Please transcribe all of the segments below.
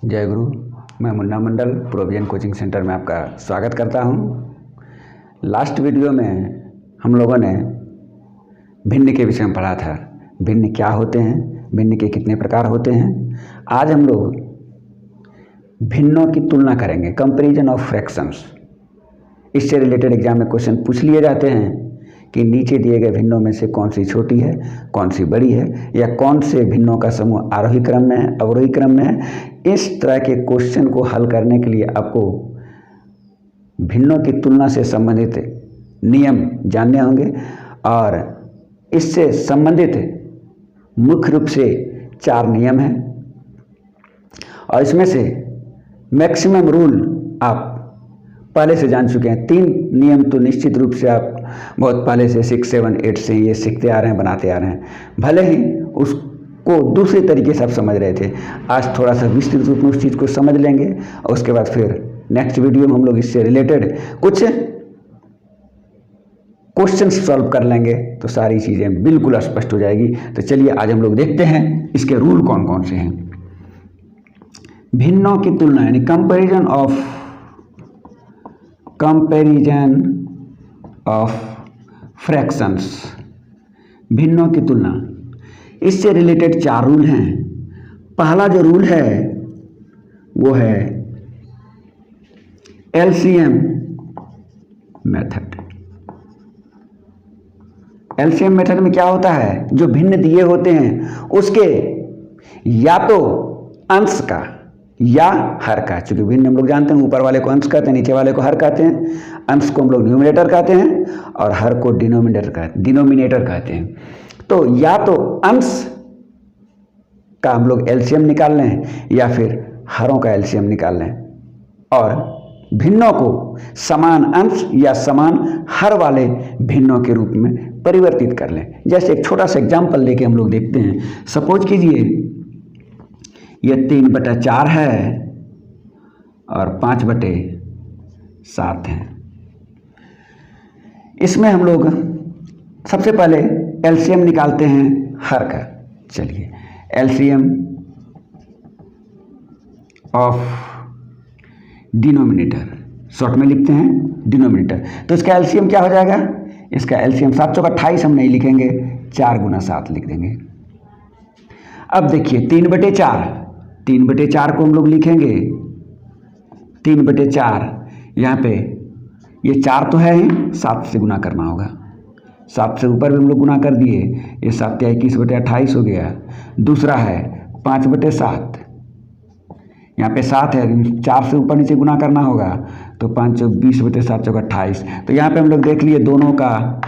जय गुरु। मैं मुन्ना मंडल provision coaching centre में आपका स्वागत करता हूं। लास्ट वीडियो में हम लोगों ने भिन्न के विषय में पढ़ा था। भिन्न क्या होते हैं, भिन्न के कितने प्रकार होते हैं। आज हम लोग भिन्नों की तुलना करेंगे, कंपैरिजन ऑफ फ्रैक्शंस। इससे रिलेटेड एग्जाम में क्वेश्चन पूछ लिए जाते हैं कि नीचे दिए गए भिन्नों में से कौन सी छोटी है, कौन सी बड़ी है, या कौन से भिन्नों का समूह आरोही क्रम में है, अवरोही क्रम में है। इस तरह के क्वेश्चन को हल करने के लिए आपको भिन्नों की तुलना से संबंधित नियम जानने होंगे और इससे संबंधित मुख्य रूप से 4 नियम हैं और इसमें से मैक्सिमम रूल आप पहले से जान चुके हैं। 3 नियम तो निश्चित रूप से आप बहुत पहले से 6, 7, 8 से ये सीखते आ रहे हैं, बनाते आ रहे हैं। भले ही उसको दूसरे तरीके से आप समझ रहे थे, आज थोड़ा सा विस्तृत रूप में उस चीज़ को समझ लेंगे और उसके बाद फिर नेक्स्ट वीडियो में हम लोग इससे रिलेटेड कुछ क्वेश्चन सॉल्व कर लेंगे तो सारी चीज़ें बिल्कुल स्पष्ट हो जाएगी। तो चलिए आज हम लोग देखते हैं इसके रूल कौन कौन से हैं। भिन्नों की तुलना यानी कंपैरिजन ऑफ फ्रैक्शंस, भिन्नों की तुलना। इससे रिलेटेड 4 रूल हैं। पहला जो रूल है वो है एलसीएम मेथड। एलसीएम मेथड में क्या होता है, जो भिन्न दिए होते हैं उसके या तो अंश का या हर का, चूंकि भिन्न हम लोग जानते हैं ऊपर वाले को अंश कहते हैं, नीचे वाले को हर कहते हैं। अंश को हम लोग न्यूमरेटर कहते हैं और हर को डिनोमिनेटर कहते हैं। तो या तो अंश का हम लोग एलसीएम निकाल लें या फिर हरों का एलसीएम निकाल लें और भिन्नों को समान अंश या समान हर वाले भिन्नों के रूप में परिवर्तित कर लें। जैसे एक छोटा सा एग्जाम्पल लेके हम लोग देखते हैं। सपोज कीजिए ये 3/4 है और 5/7 है। इसमें हम लोग सबसे पहले एलसीएम निकालते हैं हर का। चलिए, एलसीएम ऑफ डिनोमिनेटर, शॉर्ट में लिखते हैं डिनोमिनेटर। तो इसका एलसीएम क्या हो जाएगा, इसका एलसीएम 7 चौका 28 हम नहीं लिखेंगे, 4 × 7 लिख देंगे। अब देखिए 3/4 को हम लोग लिखेंगे 3/4। यहाँ पे ये 4 तो है ही, 7 से गुना करना होगा। 7 से ऊपर भी हम लोग गुना कर दिए, ये 7 × 21/28 हो गया। दूसरा है 5/7, यहाँ पे 7 है, 4 से ऊपर नीचे गुना करना होगा तो 5 × 20/7 = 28। तो यहाँ पे हम लोग देख लिए दोनों का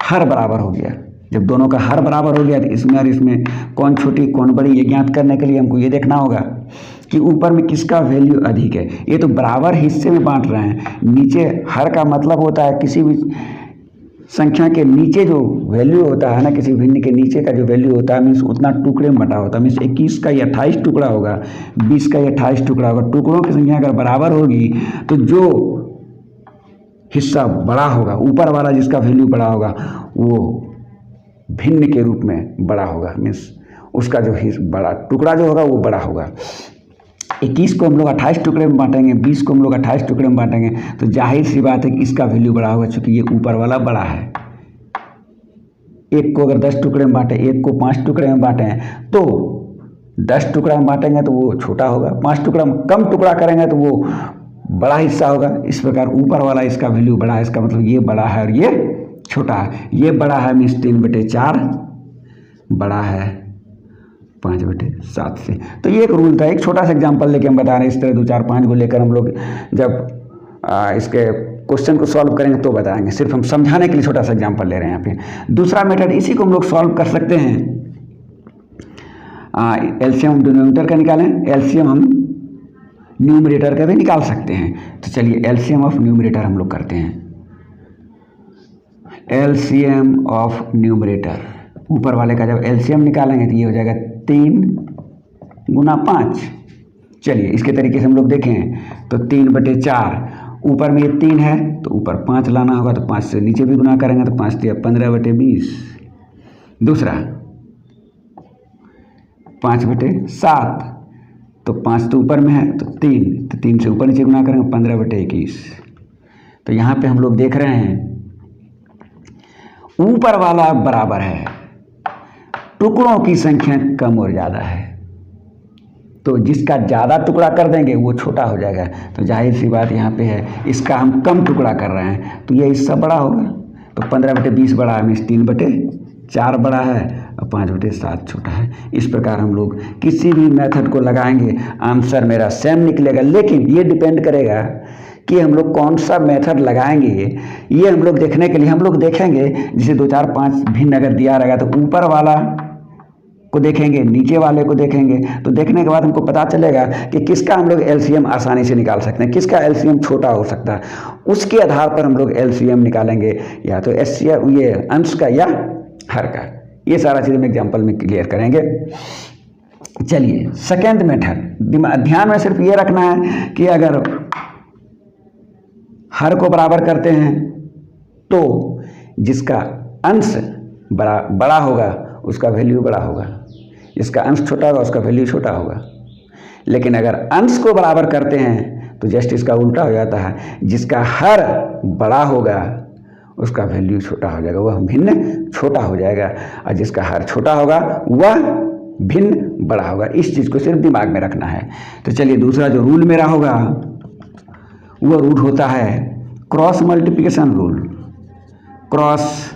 हर बराबर हो गया। जब दोनों का हर बराबर हो गया तो इसमें और इसमें कौन छोटी कौन बड़ी, ये ज्ञात करने के लिए हमको ये देखना होगा कि ऊपर में किसका वैल्यू अधिक है। ये तो बराबर हिस्से में बांट रहे हैं। नीचे हर का मतलब होता है किसी भी संख्या के नीचे जो वैल्यू होता है ना, किसी भिन्न के नीचे का जो वैल्यू होता है मीन्स उतना टुकड़े में बटा होता है। मीन्स 21 का ये 28 टुकड़ा होगा, 20 का ये 28 टुकड़ा होगा। टुकड़ों की संख्या अगर बराबर होगी तो जो हिस्सा बड़ा होगा, ऊपर वाला जिसका वैल्यू बड़ा होगा, वो भिन्न के रूप में बड़ा होगा। मीन्स उसका जो बड़ा टुकड़ा जो होगा वो बड़ा होगा। 21 को हम लोग 28 टुकड़े में बांटेंगे, 20 को हम लोग 28 टुकड़े में बांटेंगे, तो जाहिर सी बात है कि इसका वैल्यू बड़ा होगा, क्योंकि ये ऊपर वाला बड़ा है। एक को अगर 10 टुकड़े में बांटे, एक को 5 टुकड़े में बांटे तो 10 टुकड़ा में बांटेंगे तो वो छोटा होगा, 5 टुकड़ा में कम टुकड़ा करेंगे तो वो बड़ा हिस्सा होगा। इस प्रकार ऊपर वाला इसका वैल्यू बड़ा है, इसका मतलब ये बड़ा है और ये छोटा है। ये बड़ा है मीन्स 3/4 बड़ा है 5/7 से। तो ये एक रूल था। एक छोटा सा एग्जांपल लेके हम बता रहे हैं। इस तरह 2, 4, 5 को लेकर हम लोग जब इसके क्वेश्चन को सॉल्व करेंगे तो बताएंगे। सिर्फ हम समझाने के लिए छोटा सा एग्जांपल ले रहे हैं यहाँ पे। दूसरा मेथड, इसी को हम लोग सॉल्व कर सकते हैं। एलसीएम डिनोमिनेटर का निकालें, एलसीएम हम न्यूमरेटर का भी निकाल सकते हैं। तो चलिए एलसीएम ऑफ न्यूमरेटर हम लोग करते हैं। एलसीएम ऑफ न्यूमरेटर, ऊपर वाले का जब एलसीएम निकालेंगे तो ये हो जाएगा 3 × 5। चलिए इसके तरीके से हम लोग देखें तो 3/4, ऊपर में ये 3 है तो ऊपर 5 लाना होगा, तो 5 से नीचे भी गुना करेंगे तो 5 × 15/20। दूसरा 5/7, तो 5 तो ऊपर में है, तो 3 से ऊपर नीचे गुना करेंगे 15/21। तो यहाँ पे हम लोग देख रहे हैं ऊपर वाला बराबर है, टुकड़ों की संख्या कम और ज़्यादा है, तो जिसका ज़्यादा टुकड़ा कर देंगे वो छोटा हो जाएगा। तो जाहिर सी बात यहाँ पे है, इसका हम कम टुकड़ा कर रहे हैं तो ये हिस्सा बड़ा होगा। तो 15/20 बड़ा है, मीन्स 3/4 बड़ा है और 5/7 छोटा है। इस प्रकार हम लोग किसी भी मेथड को लगाएंगे, आंसर मेरा सेम निकलेगा। लेकिन ये डिपेंड करेगा कि हम लोग कौन सा मेथड लगाएंगे। ये हम लोग देखने के लिए हम लोग देखेंगे, जैसे 2, 4, 5 भिन्न अगर दिया रहेगा तो ऊपर वाला को देखेंगे, नीचे वाले को देखेंगे। तो देखने के बाद हमको पता चलेगा कि किसका हम लोग एलसीएम आसानी से निकाल सकते हैं, किसका एलसीएम छोटा हो सकता है। उसके आधार पर हम लोग एलसीएम निकालेंगे, या तो ये अंश का या हर का। ये सारा चीज़ हम एग्जाम्पल में क्लियर करेंगे। चलिए सेकेंड मेथड, ध्यान में सिर्फ ये रखना है कि अगर हर को बराबर करते हैं तो जिसका अंश बड़ा होगा उसका वैल्यू बड़ा होगा, जिसका अंश छोटा होगा उसका वैल्यू छोटा होगा। लेकिन अगर अंश को बराबर करते हैं तो जस्ट इसका उल्टा हो जाता है, जिसका हर बड़ा होगा उसका वैल्यू छोटा हो जाएगा, वह भिन्न छोटा हो जाएगा, और जिसका हर छोटा होगा वह भिन्न बड़ा होगा। इस चीज़ को सिर्फ दिमाग में रखना है। तो चलिए दूसरा जो रूल मेरा होगा वो रूल होता है cross multiplication rule. Cross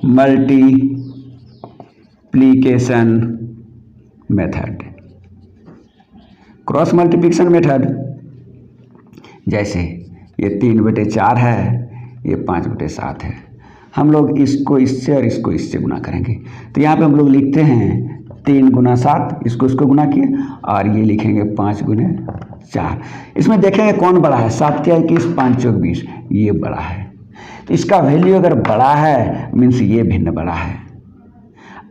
multiplication method. Cross multiplication method, जैसे ये 3/4 है, ये 5/7 है, हम लोग इसको इससे और इसको इससे गुना करेंगे। तो यहाँ पे हम लोग लिखते हैं 3 × 7, इसको गुना किए, और ये लिखेंगे 5 × 4। इसमें देखेंगे कौन बड़ा है, 7 × 21, 5 × 20, ये बड़ा है। तो इसका वैल्यू अगर बड़ा है मीन्स ये भिन्न बड़ा है,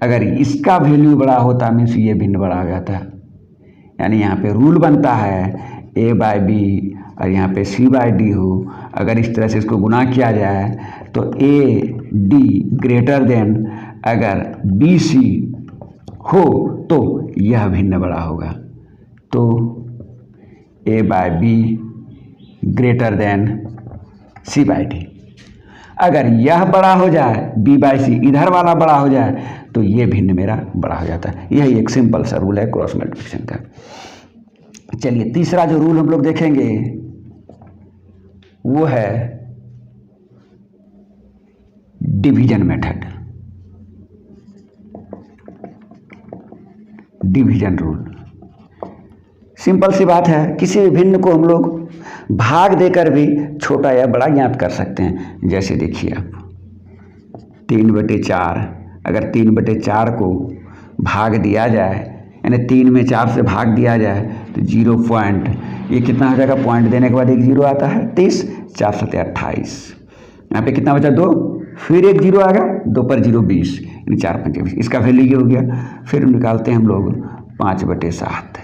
अगर इसका वैल्यू बड़ा होता मीन्स ये भिन्न बड़ा हो जाता है। यानी यहाँ पे रूल बनता है A/B और यहाँ पे C/D हो। अगर इस तरह से इसको गुना किया जाए तो AD ग्रेटर देन अगर BC हो तो यह भिन्न बड़ा होगा। तो A/B ग्रेटर देन C/D। अगर यह बड़ा हो जाए, B/C इधर वाला बड़ा हो जाए, तो ये भिन्न मेरा बड़ा हो जाता है। यही एक सिंपल सा रूल है क्रॉस मल्टीप्लिकेशन का। चलिए तीसरा जो रूल हम लोग देखेंगे वो है division method. Division rule simple सी बात है, किसी भी भिन्न को हम लोग भाग देकर भी छोटा या बड़ा ज्ञात कर सकते हैं। जैसे देखिए आप 3/4, अगर 3/4 को भाग दिया जाए, यानी 3 में 4 से भाग दिया जाए तो 0 पॉइंट, ये कितना हो जाएगा, पॉइंट देने के बाद एक 0 आता है, 30, 4 × 7 = 28। यहाँ पे कितना बचा, 2, फिर एक 0 आ गया, 2 पर 0 20, यानी 4 × 5 = 20। इसका वैल्यू ये हो गया। फिर निकालते हैं हम लोग 5/7,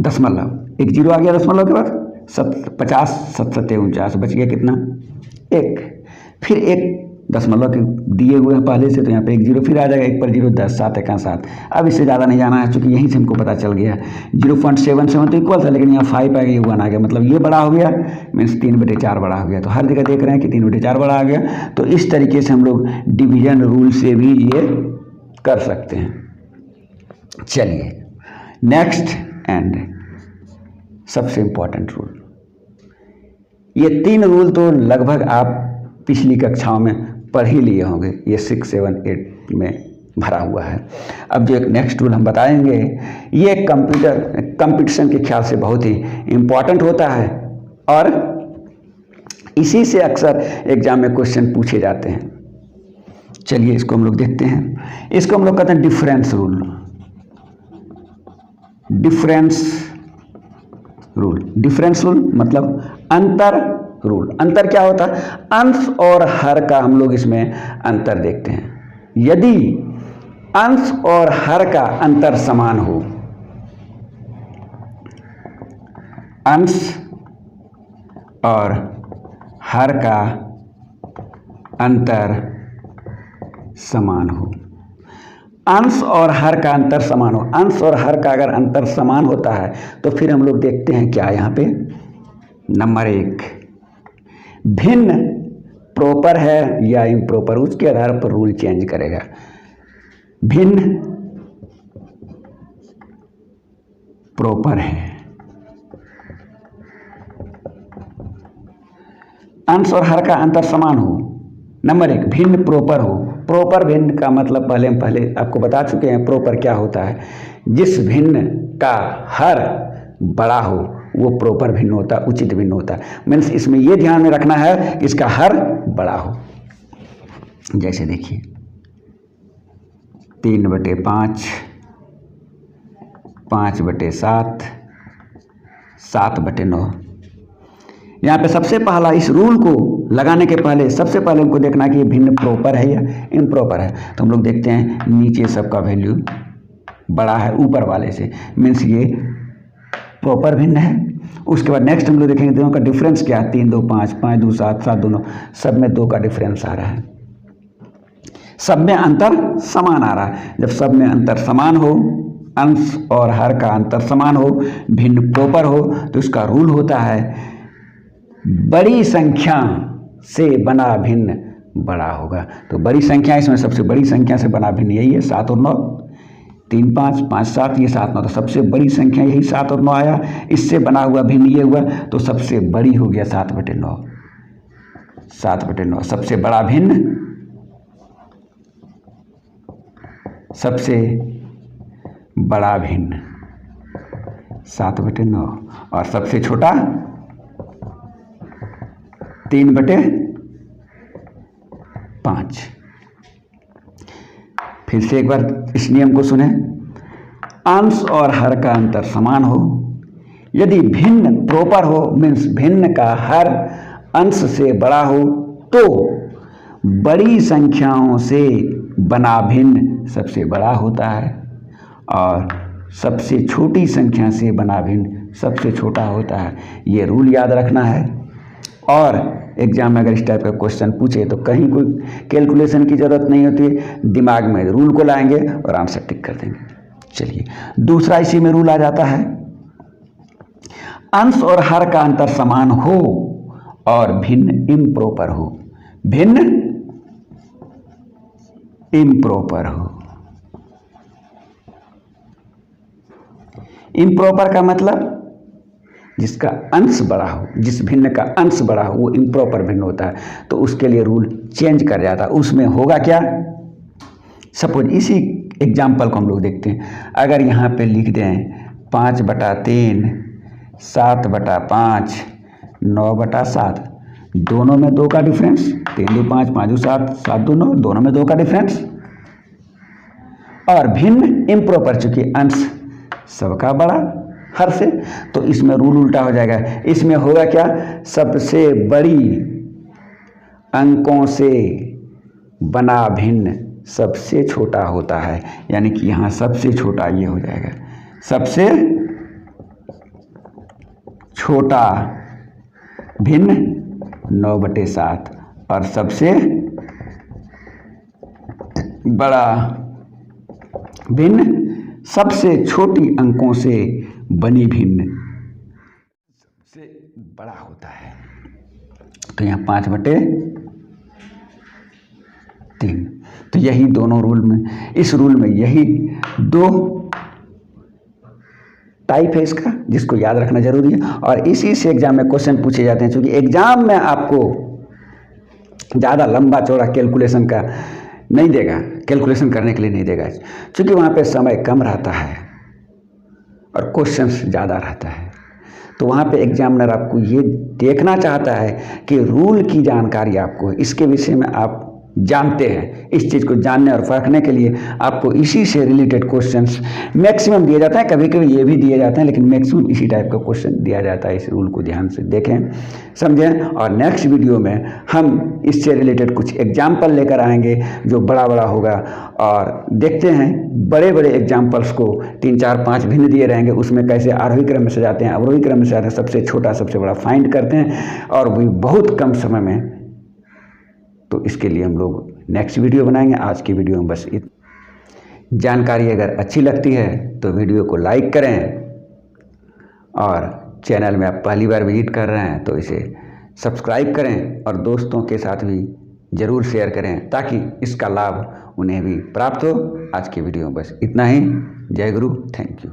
दशमलव, एक 0 आ गया दशमलव के बाद, 50, 7 × 7 = 49, बच गया कितना, 1। फिर एक दशमलव के दिए हुए हैं पहले से, तो यहाँ पे एक 0 फिर आ जाएगा, 1 पर 0, 10, 7 × 7। अब इससे ज़्यादा नहीं जाना है, चूँकि यहीं से हमको पता चल गया 0.77 तो इक्वल था, लेकिन यहाँ 5 आ गया, 1 आ गया, मतलब ये बड़ा हो गया, मीन्स 3/4 बड़ा हो गया। तो हर जगह देख रहे हैं कि 3/4 बड़ा आ गया। तो इस तरीके से हम लोग डिवीजन रूल से भी ये कर सकते हैं। चलिए नेक्स्ट एंड सबसे इम्पोर्टेंट रूल, ये 3 रूल तो लगभग आप पिछली कक्षाओं में पढ़ ही लिए होंगे, ये 6, 7, 8 में भरा हुआ है। अब जो एक नेक्स्ट रूल हम बताएंगे, ये कंपटीशन के ख्याल से बहुत ही इम्पोर्टेंट होता है और इसी से अक्सर एग्जाम में क्वेश्चन पूछे जाते हैं। चलिए इसको हम लोग देखते हैं। इसको हम लोग कहते हैं डिफरेंस रूल। डिफरेंस रूल मतलब अंतर रूल। अंतर क्या होता है, अंश और हर का हम लोग इसमें अंतर देखते हैं। यदि अंश और हर का अंतर समान हो, अंश और हर का अंतर समान हो, अंश और हर का अंतर समान हो, अंश और हर का अगर अंतर समान होता है तो फिर हम लोग देखते हैं क्या यहाँ पे नंबर 1 भिन्न प्रॉपर है या इम्प्रॉपर, उसके आधार पर रूल चेंज करेगा। भिन्न प्रॉपर है, अंश और हर का अंतर समान हो। नंबर 1 भिन्न प्रॉपर हो। प्रॉपर भिन्न का मतलब पहले आपको बता चुके हैं प्रॉपर क्या होता है। जिस भिन्न का हर बड़ा हो वो प्रॉपर भिन्न होता है, उचित भिन्न होता है। मीन्स इसमें ये ध्यान में रखना है कि इसका हर बड़ा हो। जैसे देखिए 3/5, 5/7, 7/9। यहाँ पे सबसे पहला इस रूल को लगाने के पहले सबसे पहले हमको देखना कि ये भिन्न प्रॉपर है या इम्प्रॉपर है। तो हम लोग देखते हैं नीचे सबका वैल्यू बड़ा है ऊपर वाले से, मीन्स ये प्रॉपर भिन्न है। उसके बाद नेक्स्ट हम लोग देखेंगे दोनों का डिफरेंस क्या है। 3 2 5, 5 2 7, 7 2 9, सब में 2 का डिफरेंस आ रहा है, सब में अंतर समान आ रहा है। जब सब में अंतर समान हो, अंश और हर का अंतर समान हो, भिन्न प्रॉपर हो, तो इसका रूल होता है बड़ी संख्या से बना भिन्न बड़ा होगा। तो बड़ी संख्या, इसमें सबसे बड़ी संख्या से बना भिन्न यही है 7 और 9, 3 5 5 7, ये 7 9, तो सबसे बड़ी संख्या यही 7 और 9 आया। इससे बना हुआ भिन्न ये हुआ, तो सबसे बड़ी हो गया 7/9। 7/9 सबसे बड़ा भिन्न, सबसे बड़ा भिन्न 7/9, और सबसे छोटा 3/5। फिर से एक बार इस नियम को सुने। अंश और हर का अंतर समान हो, यदि भिन्न प्रॉपर हो, मीन्स भिन्न का हर अंश से बड़ा हो, तो बड़ी संख्याओं से बना भिन्न सबसे बड़ा होता है, और सबसे छोटी संख्या से बना भिन्न सबसे छोटा होता है। ये रूल याद रखना है। और एग्जाम में अगर इस टाइप का क्वेश्चन पूछे तो कहीं कोई कैलकुलेशन की ज़रूरत नहीं होती है, दिमाग में रूल को लाएंगे और आंसर टिक कर देंगे। चलिए दूसरा इसी में रूल आ जाता है, अंश और हर का अंतर समान हो और भिन्न इम्प्रॉपर हो। भिन्न इम्प्रॉपर हो। इम्प्रॉपर का मतलब जिसका अंश बड़ा हो, जिस भिन्न का अंश बड़ा हो वो इम्प्रॉपर भिन्न होता है। तो उसके लिए रूल चेंज कर जाता है। उसमें होगा क्या, सपोज इसी एग्जाम्पल को हम लोग देखते हैं। अगर यहाँ पे लिख दें 5/3, 7/5, 9/7, दोनों में 2 का डिफरेंस, 3 2 5, 5 2 7, 7 2 9, दोनों में 2 का डिफरेंस, और भिन्न इम्प्रॉपर, चूंकि अंश सबका बड़ा हर से, तो इसमें रूल उल्टा हो जाएगा। इसमें होगा क्या, सबसे बड़ी अंकों से बना भिन्न सबसे छोटा होता है, यानी कि यहाँ सबसे छोटा ये हो जाएगा, सबसे छोटा भिन्न 9/7, और सबसे बड़ा भिन्न सबसे छोटी अंकों से बनी भिन्न सबसे बड़ा होता है। तो यहाँ 5/3। तो यही दोनों रूल में, इस रूल में यही 2 टाइप है इसका, जिसको याद रखना जरूरी है। और इसी से एग्जाम में क्वेश्चन पूछे जाते हैं। क्योंकि एग्जाम में आपको ज़्यादा लंबा चौड़ा कैलकुलेशन का नहीं देगा, कैलकुलेशन करने के लिए नहीं देगा, क्योंकि वहाँ पे समय कम रहता है और क्वेश्चंस ज़्यादा रहता है। तो वहाँ पे एग्जामिनर आपको ये देखना चाहता है कि रूल की जानकारी आपको, इसके विषय में आप जानते हैं। इस चीज़ को जानने और परखने के लिए आपको इसी से रिलेटेड क्वेश्चंस मैक्सिमम दिए जाता है। कभी कभी ये भी दिए जाते हैं, लेकिन मैक्सिमम इसी टाइप का क्वेश्चन दिया जाता है। इस रूल को ध्यान से देखें, समझें, और नेक्स्ट वीडियो में हम इससे रिलेटेड कुछ एग्जाम्पल लेकर आएंगे जो बड़ा बड़ा होगा। और देखते हैं बड़े बड़े एग्जाम्पल्स को 3 4 5 भिन्न दिए रहेंगे, उसमें कैसे आरोही क्रम में सजाते हैं, अवरोही क्रम में सजाते हैं, सबसे छोटा सबसे बड़ा फाइंड करते हैं, और भी बहुत कम समय में। तो इसके लिए हम लोग नेक्स्ट वीडियो बनाएंगे। आज की वीडियो में बस जानकारी अगर अच्छी लगती है तो वीडियो को लाइक करें और चैनल में आप पहली बार विजिट कर रहे हैं तो इसे सब्सक्राइब करें और दोस्तों के साथ भी ज़रूर शेयर करें ताकि इसका लाभ उन्हें भी प्राप्त हो। आज की वीडियो में बस इतना ही। जय गुरु, थैंक यू।